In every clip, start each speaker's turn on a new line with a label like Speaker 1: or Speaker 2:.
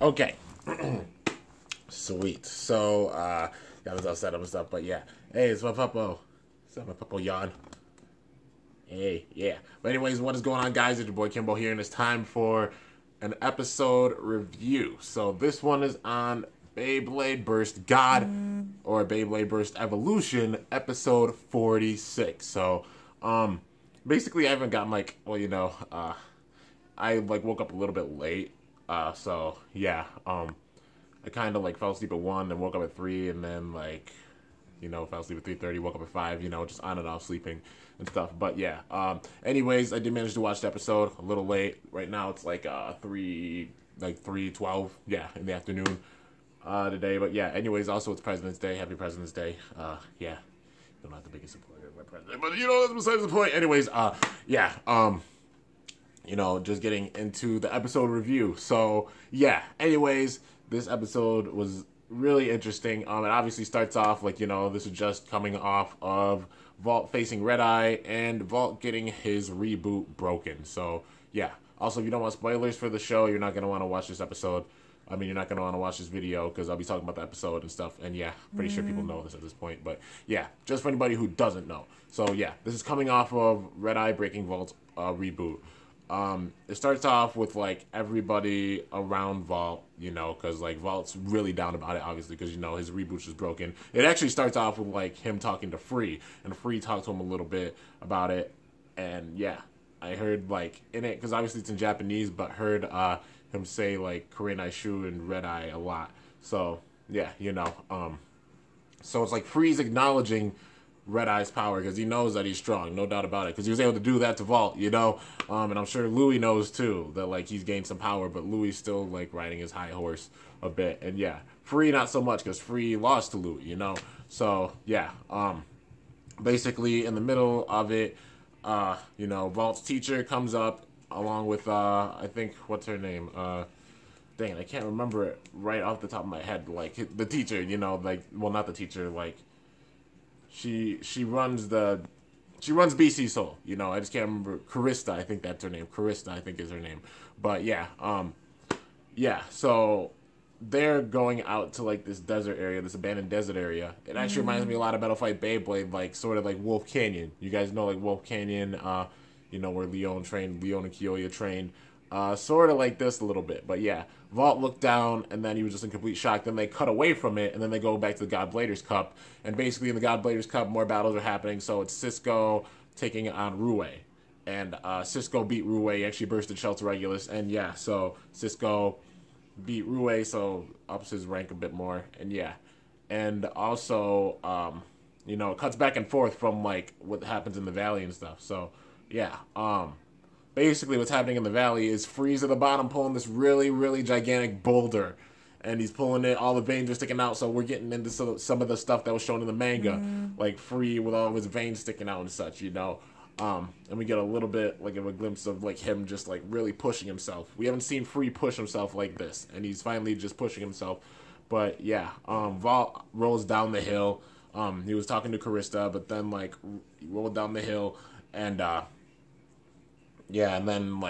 Speaker 1: Okay. Sweet. So, got us all set up and stuff, but yeah. Hey, it's my puppo. What's up, my puppo yawn? Hey, yeah. But anyways, what is going on, guys? It's your boy Kimbo here, and it's time for an episode review. So this one is on Beyblade Burst God, or Beyblade Burst Evolution, episode 46. So, basically I haven't gotten, I woke up a little bit late. So yeah, I kind of fell asleep at 1 and woke up at 3, and then fell asleep at 3:30, woke up at 5, just on and off sleeping and stuff. But yeah, anyways, I did manage to watch the episode a little late. Right now it's 3:12, yeah, in the afternoon today. But yeah, anyways, also it's President's Day. Happy President's Day. Yeah, I'm not the biggest supporter of my president, but that's besides the point. Anyways, yeah, just getting into the episode review. So yeah, anyways, this episode was really interesting. It obviously starts off this is just coming off of Vault facing Red Eye and Vault getting his reboot broken. So yeah, also if you don't want spoilers for the show, you're not going to want to watch this episode. I mean, you're not going to want to watch this video because I'll be talking about the episode and stuff. And yeah, pretty sure people know this at this point. But yeah, just for anybody who doesn't know. So yeah, this is coming off of Red Eye breaking Vault's reboot. It starts off with everybody around Vault, because Vault's really down about it, obviously, because his reboot's just broken. It actually starts off with him talking to Free, and Free talked to him a little bit about it. And yeah, I heard in it, because obviously it's in Japanese, but heard him say Kurenai Shu and Red Eye a lot. So yeah, so it's Free's acknowledging Red Eye's power because he knows that he's strong, no doubt about it, because he was able to do that to Vault, and I'm sure Louis knows too that he's gained some power, but Louis still riding his high horse a bit. And yeah, Free not so much because Free lost to Louis, so yeah, basically in the middle of it, Vault's teacher comes up along with I think, what's her name, dang it, I can't remember it right off the top of my head, the teacher, well, not the teacher, She runs BC Soul, I just can't remember. Carista, I think that's her name. Carista, I think is her name. But yeah, yeah, so they're going out to this desert area, this abandoned desert area. It actually reminds me a lot of Battle Fight Beyblade, sort of like Wolf Canyon. You guys know Wolf Canyon, where Leon and Kyoya trained. Sort of like this a little bit, but yeah, Vault looked down and then he was just in complete shock. Then they cut away from it and then they go back to the God Bladers Cup, and basically in the God Bladers Cup more battles are happening. So it's Cisco taking on Rue, and Cisco beat Rue. He actually bursted Shelter Regulus, and yeah, so Cisco beat Rue, so ups his rank a bit more. And yeah, and also it cuts back and forth from what happens in the valley and stuff. So yeah, basically what's happening in the valley is Freeze at the bottom pulling this really, really gigantic boulder. And he's pulling it, all the veins are sticking out, so we're getting into some of the stuff that was shown in the manga. Free with all of his veins sticking out and such, And we get a little bit of a glimpse of him just really pushing himself. We haven't seen Free push himself like this, and he's finally just pushing himself. But yeah, Vault rolls down the hill. He was talking to Carista, but then he rolled down the hill and yeah, and then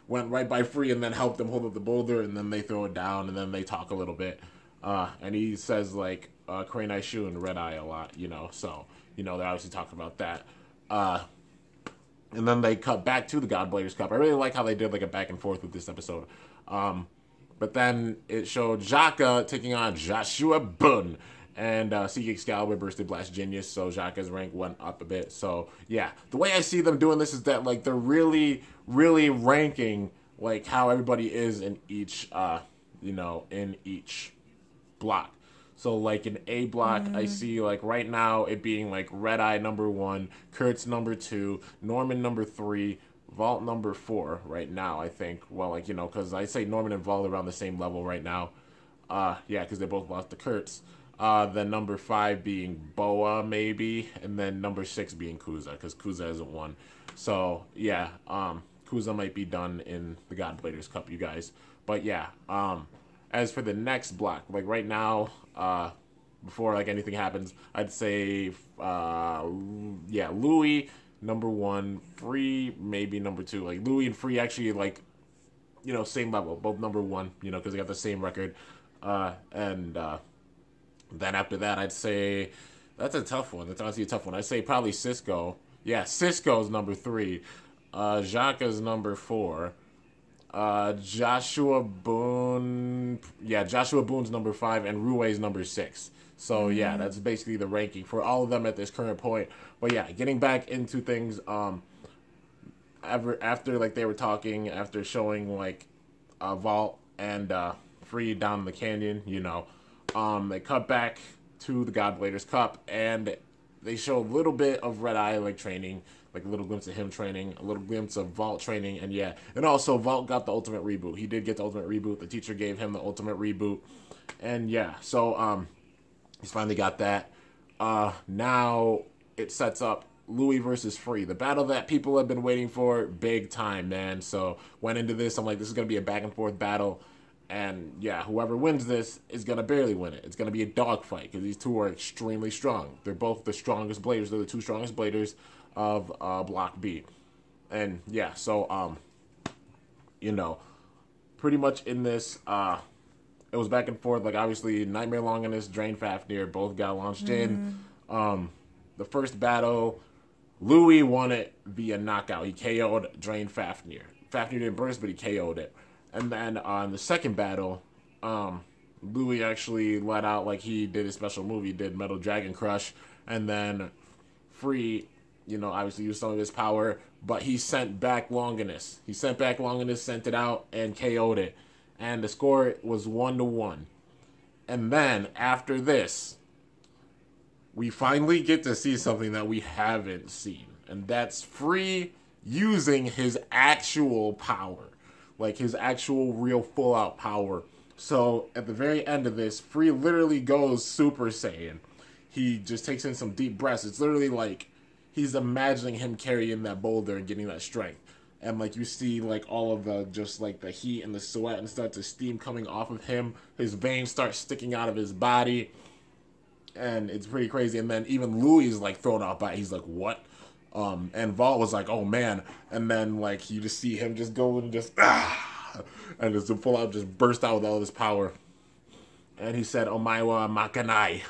Speaker 1: went right by Free and then helped them hold up the boulder, and then they throw it down, and then they talk a little bit. And he says Kurenai Shu and Red Eye a lot, so they're obviously talking about that. And then they cut back to the God Bladers Cup. I really like how they did a back and forth with this episode. But then it showed Jaka taking on Joshua Bun. And Seek Excalibur bursted Blast Genius, so Jaka's rank went up a bit. So yeah, the way I see them doing this is that they're really, really ranking how everybody is in each in each block. So in A block, I see right now it being Red Eye number 1, Kurtz number 2, Norman number 3, Vault number 4 right now, I think. Well, because I say Norman and Vault around the same level right now. Yeah, because they both lost to Kurtz. Then number 5 being Boa, maybe, and then number 6 being Kuza, because Kuza hasn't won. So yeah, Kuza might be done in the God Bladers Cup, you guys. But yeah, as for the next block, right now, before anything happens, I'd say yeah, Louis number 1, Free maybe number 2. Louis and Free actually same level, both number one, because they got the same record. And then after that, I'd say that's a tough one. That's honestly a tough one. I'd say probably Cisco. Yeah, Cisco's number 3. Jaka's number 4. Joshua Boone. Yeah, Joshua Boone's number 5, and Rue's number 6. So yeah, that's basically the ranking for all of them at this current point. But yeah, getting back into things. After like they were talking, after showing like Vault and Free down in the canyon, they cut back to the Godbladers Cup, and they show a little bit of Red Eye like training, like a little glimpse of him training, a little glimpse of Vault training, and yeah, and also Vault got the ultimate reboot. He did get the ultimate reboot. The teacher gave him the ultimate reboot, and yeah, so he's finally got that. Now it sets up Louis versus Free, the battle that people have been waiting for big time, man. So went into this, I'm like, this is gonna be a back and forth battle. And yeah, whoever wins this is going to barely win it. It's going to be a dogfight because these two are extremely strong. They're both the strongest bladers. They're the 2 strongest bladers of Block B. And yeah, so, pretty much in this, it was back and forth. Like, obviously, Nightmare Longinus, Drain Fafnir both got launched in. The first battle, Louis won it via knockout. He KO'd Drain Fafnir. Fafnir didn't burst, but he KO'd it. And then on the second battle, Louis actually let out, like he did his special move. He did Metal Dragon Crush. And then Free, obviously used some of his power, but he sent back Longinus. Sent it out, and KO'd it. And the score was 1-1. And then, after this, we finally get to see something that we haven't seen. And that's Free using his actual power. Like his actual real full out power. So at the very end of this, Free literally goes Super Saiyan. He just takes in some deep breaths. It's literally like he's imagining him carrying that boulder and getting that strength. And like you see like all of the just like the heat and the sweat and stuff, the steam coming off of him. His veins start sticking out of his body. And it's pretty crazy. And then even Louis is like thrown off by it. He's like, what? And Vault was like, oh man. And then like you just see him just go and just and just full out just burst out with all of his power. And he said, Omaiwa Makanai.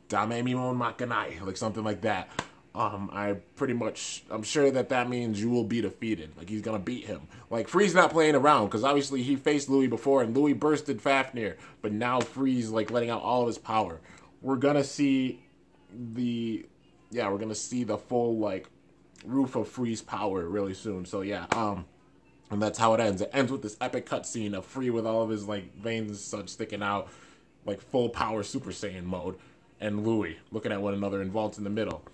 Speaker 1: Dame Mimon Makanai. Like something like that. I'm sure that means you will be defeated. Like he's gonna beat him. Like Free's not playing around because obviously he faced Louis before and Louis bursted Fafnir. But now Free's like letting out all of his power. We're gonna see the full like roof of Free's power really soon. So yeah, and that's how it ends. It ends with this epic cutscene of Free with all of his like veins and such sticking out, like full power Super Saiyan mode, and Louis looking at one another and Vault in the middle.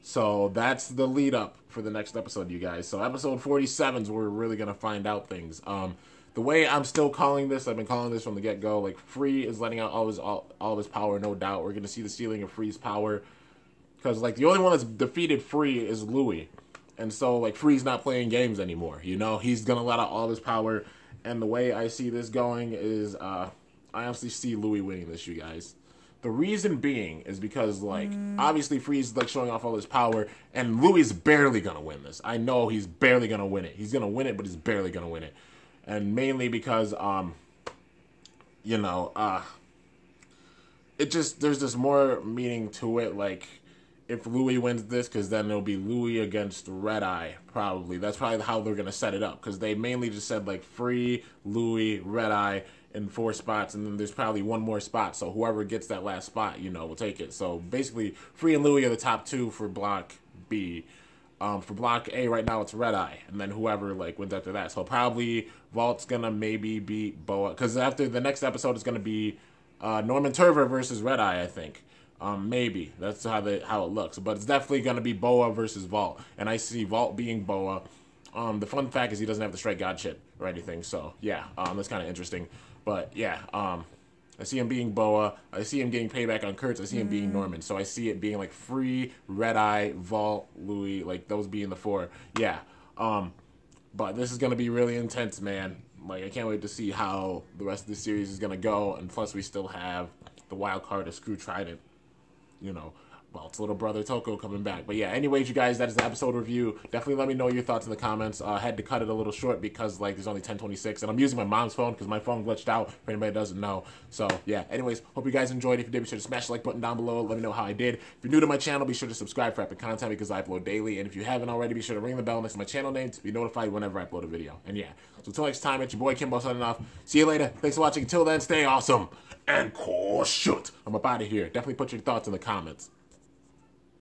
Speaker 1: So that's the lead up for the next episode, you guys. So episode 47 is where we're really gonna find out things. The way I'm still calling this, I've been calling this from the get-go, like Free is letting out all of his power, no doubt. We're gonna see the ceiling of Free's power. Because, like, the only one that's defeated Free is Louis. And so, like, Free's not playing games anymore, He's going to let out all of his power. And the way I see this going is, I honestly see Louis winning this, you guys. The reason being is because, like, obviously Free's, like, showing off all his power. And Louis is barely going to win this. I know he's barely going to win it. He's going to win it, but he's barely going to win it. And mainly because, there's just more meaning to it, like... If Louis wins this, because then it'll be Louis against Red Eye, probably. That's probably how they're going to set it up, because they mainly just said, like, Free, Louis, Red Eye in 4 spots, and then there's probably one more spot, so whoever gets that last spot, will take it. So, basically, Free and Louis are the top 2 for Block B. For Block A right now, it's Red Eye, and then whoever, like, wins after that. So, probably Vault's going to maybe beat Boa, because after the next episode is going to be Norman Turver versus Red Eye, I think. Maybe. That's how it looks. But it's definitely going to be Boa versus Vault. And I see Vault being Boa. The fun fact is he doesn't have the straight god chip or anything. So, yeah. That's kind of interesting. But, yeah. I see him being Boa. I see him getting payback on Kurtz. I see him being Norman. So I see it being, like, Free, Red Eye, Vault, Louis. Like, those being the 4. Yeah. But this is going to be really intense, man. Like, I can't wait to see how the rest of the series is going to go. And plus, we still have the wild card of Screw Trident. well, it's little brother Toko coming back. But yeah, anyways, you guys, that is the episode review. Definitely let me know your thoughts in the comments. I had to cut it a little short because, like, there's only 10:26, and I'm using my mom's phone because my phone glitched out, if anybody doesn't know. So, yeah, anyways, hope you guys enjoyed. If you did, be sure to smash the like button down below. Let me know how I did. If you're new to my channel, be sure to subscribe for epic content because I upload daily. And if you haven't already, be sure to ring the bell next to my channel name to be notified whenever I upload a video. And yeah, so until next time, it's your boy Kimbo signing off. See you later. Thanks for watching. Until then, stay awesome and cool shit. I'm up out of here. Definitely put your thoughts in the comments.